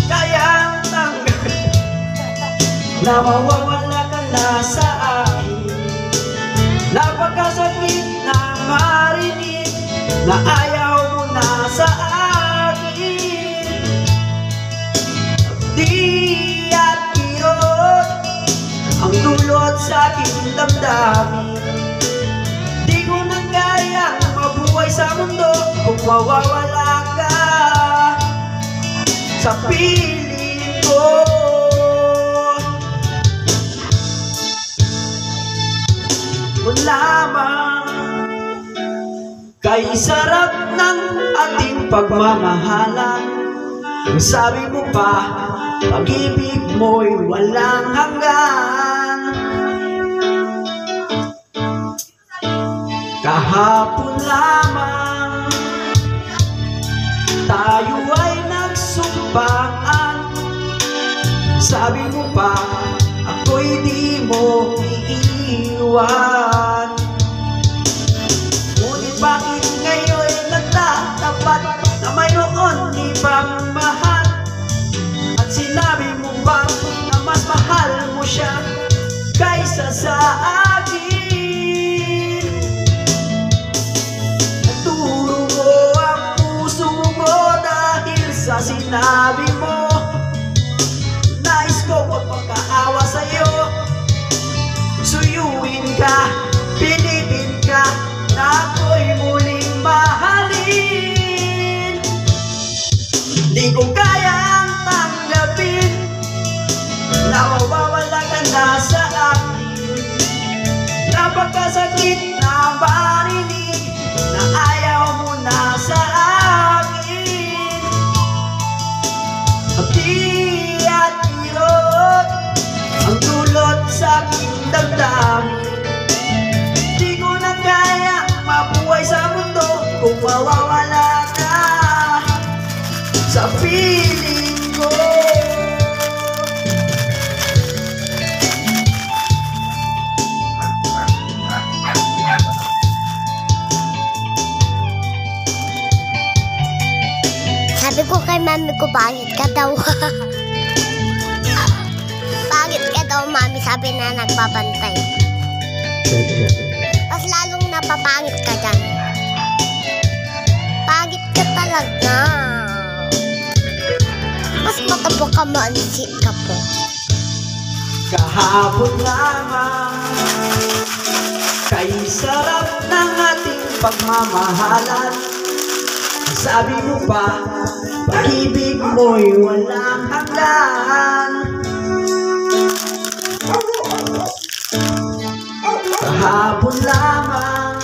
Kayang tanggap na mawawala ka na sa akin. Napakasakit na marinig na ayaw mo na sa akin. Di at kirot ang dulot sa aking damdamin. Di ko na kayang mabuhay sa mundo kung mawawala ka sa piling ko. Kung lamang kay sarap ng ating pagmamahalan, kung sabi mo pa, pag-ibig mo'y walang hanggan. Kahapon lamang tayo ay nagsumpaan. Sabi mo pa, ako'y di mo iiwan. Ngunit bakit ngayon nagtatapat na mayroon ibang mahal? At sinabi mo ba na mas mahal mo siya kaysa sa akin? Nagturo mo ang puso mo dahil sa sinabi mo. Nais ko magpakaawa sa'yo, suyuin ka, pilitin ka, na ako'y muling mahalin. Di ko kayang tanggapin na mawawala ka na sa akin. Napakasakit na marinig na ayaw mo na sa akin. Di at kirot ang dulot sa aking damdamin. Di ko na kaya mabuhay sa mundo kung mawawala ka sa piling ko. Sabi ko kay mami ko, pangit ka daw. Pangit ka daw, mami, sabi na nagbabantay. Mas lalong napapangit ka dyan. Pangit ka talaga. Mas matabo ka, maansi ka po. Kahapon lamang kay sarap ng ating pagmamahalan. Sabi mo pa, pag-ibig mo'y walang hanggan. Kahapon lamang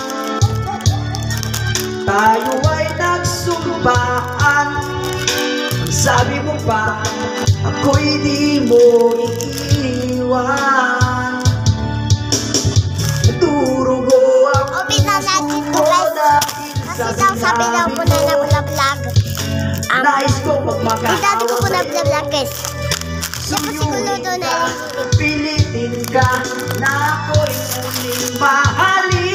tayo ay nagsumpaan. Sabi mo pa, ako'y di mo iiwan. Naturugo ang puso mo dahil sa Sabi daw po na nag-vlog. nais ko magmakaawa Dati ko po nag-vlog, guys. Pilitin ka na ako'y muling mahalin.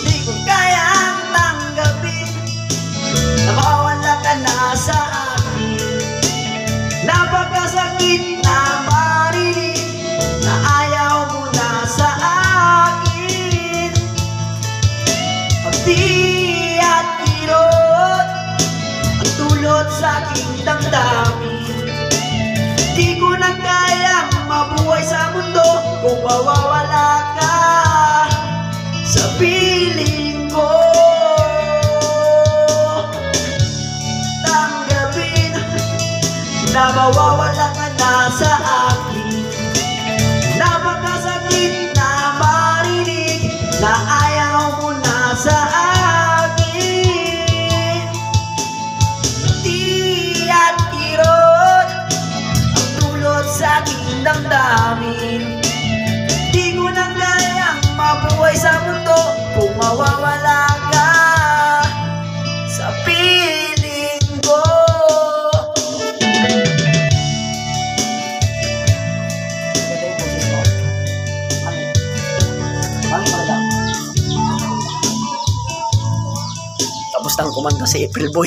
Di ko kayang tanggapin na mawala ka na sa akin. Napakasakit na marinig na ayaw mo na sa akin. Di at kirot ang dulot sa aking damdamin. Di ko na kayang mabuhay sa mundo kung mawawala ka sa piling ko. Tanggapin na mawawala ka na sa akin. Napakasakit na marinig na ayaw mo na sa akin. Di at kirot ang dulot sa aking damdamin. Di ko na kayang mabuhay sa mundo kung mawawala ka sa piling ko. Tapos nang kumanta si April Boy.